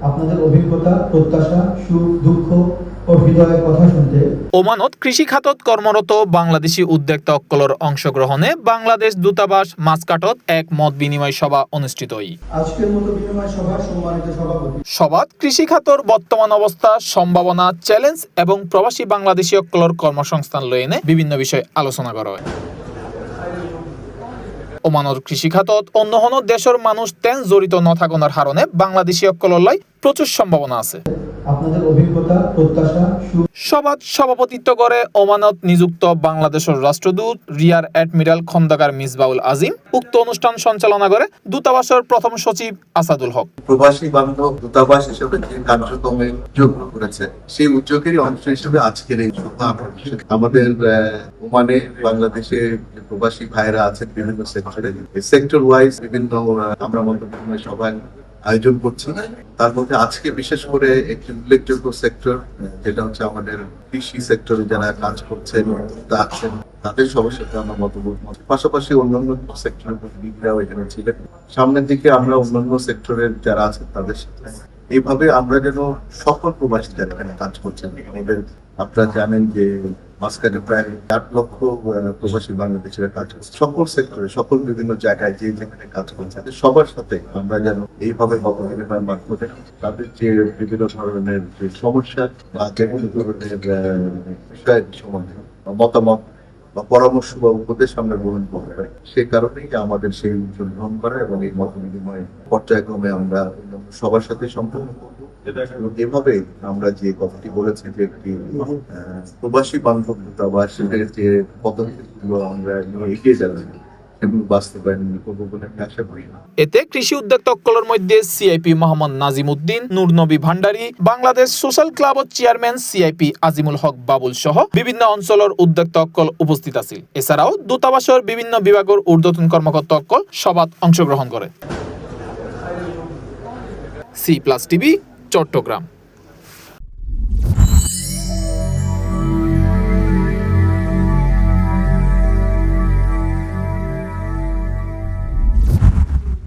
আপনাদের অভিজ্ঞতা, প্রত্যাশা, সুখ, দুঃখ ও হৃদয়ের কথা শুনতে ওমানত কৃষি খাতত কর্মরত বাংলাদেশি উদ্যোক্তা অক্কলর অংশগ্রহণে বাংলাদেশ দূতাবাস মাসকাটত এক মত বিনিময় সভা অনুষ্ঠিত হয়। আজকের মতো বিনিময় সভার সম্মানিত সভাপতি সভাত কৃষি খাতর বর্তমান অবস্থা, সম্ভাবনা, চ্যালেঞ্জ এবং প্রবাসী বাংলাদেশি অক্কলর কর্মসংস্থান লইনে বিভিন্ন বিষয় আলোচনা করা হয়। ওমানৰ কৃষি খাতত অন্য কোনো দেশের মানুষ তেন জড়িত নথাকনার হারণে বাংলাদেশি অক্কলর প্রচুর সম্ভাবনা আছে। আপনাদের অভিজ্ঞতা, প্রত্যাশা, সুখ সভাত সভাপতিত্ব করে ওমানত নিযুক্ত বাংলাদেশের রাষ্ট্রদূত রিয়ার অ্যাডমিরাল খন্দকার মিসবাউল আজিম। উক্ত অনুষ্ঠান সঞ্চালনা করে দূতাবাসের প্রথম সচিব আসাদুল হক। প্রবাসী বান্ধব দূতাবাস হিসেবে যে কার্যক্রমে যোগ করেছে সেই উদ্যোগেরই অংশ হিসেবে আজকের এই সভা। আমাদের ওমানে বাংলাদেশে প্রবাসী ভাইরা আছেন বিভিন্ন সেক্টরে, সেক্টর ওয়াইজ বিভিন্ন আমরা মত বিনিময় সভায় আয়োজন করছি। তার মধ্যে আজকে বিশেষ করে একটি উল্লেখযোগ্য সেক্টর যেটা হচ্ছে আমাদের কৃষি সেক্টরে যারা কাজ করছেন আছেন তাদের সবার সাথে আমরা মতামত, পাশাপাশি অন্যান্য সেক্টরের প্রতিনিধিরাও এখানে ছিলেন। সামনের দিকে আমরা অন্যান্য সেক্টরের যারা আছেন তাদের সাথে এইভাবে আমরা যেন সকল প্রবাসী যারা এখানে কাজ করছেন, আমাদের আপনারা জানেন যে মাঝখানে প্রায় 8 লক্ষ প্রবাসী বাংলাদেশের কাজ করছে সকল সেক্টরে, সকল বিভিন্ন জায়গায় যে যেখানে কাজ করছে সবার সাথে আমরা যেন এইভাবে মতবিনিময়ের মাধ্যমে তাদের যে বিভিন্ন ধরনের যে সমস্যা বা যে কোনো ধরনের বিষয়ের সম্বন্ধে মতামত বা পরামর্শ বা উপদেশ আমরা গ্রহণ করতে পারি। সেই কারণেই আমাদের সেই গ্রহণ করা এবং এই মত বিনিময় পর্যায়ক্রমে আমরা সবার সাথে সম্পূর্ণ করবো। এভাবে আমরা যে কথাটি বলেছি যে একটি প্রবাসী বান্ধব দূতাবাসের যে পদক্ষেপগুলো আমরা এগিয়ে যাচ্ছি এগুলো বাস্তবায়ন করবো বলে আমি আশা করি। এতে কৃষি উদ্যোক্তা অক্কলর মধ্যে সিআইপি মোহাম্মদ নাজিম উদ্দিন, নূর নবী ভান্ডারী, বাংলাদেশ সোশ্যাল ক্লাবত চেয়ারম্যান সিআইপি আজিমুল হক বাবুল সহ বিভিন্ন অঞ্চলের উদ্যোক্তা অক্কল উপস্থিত আছিল। এছাড়াও দূতাবাসের বিভিন্ন বিভাগের ঊর্ধ্বতন কর্মকর্তা অক্কল সভাত অংশগ্রহণ করে। C+ TV, Chittagong.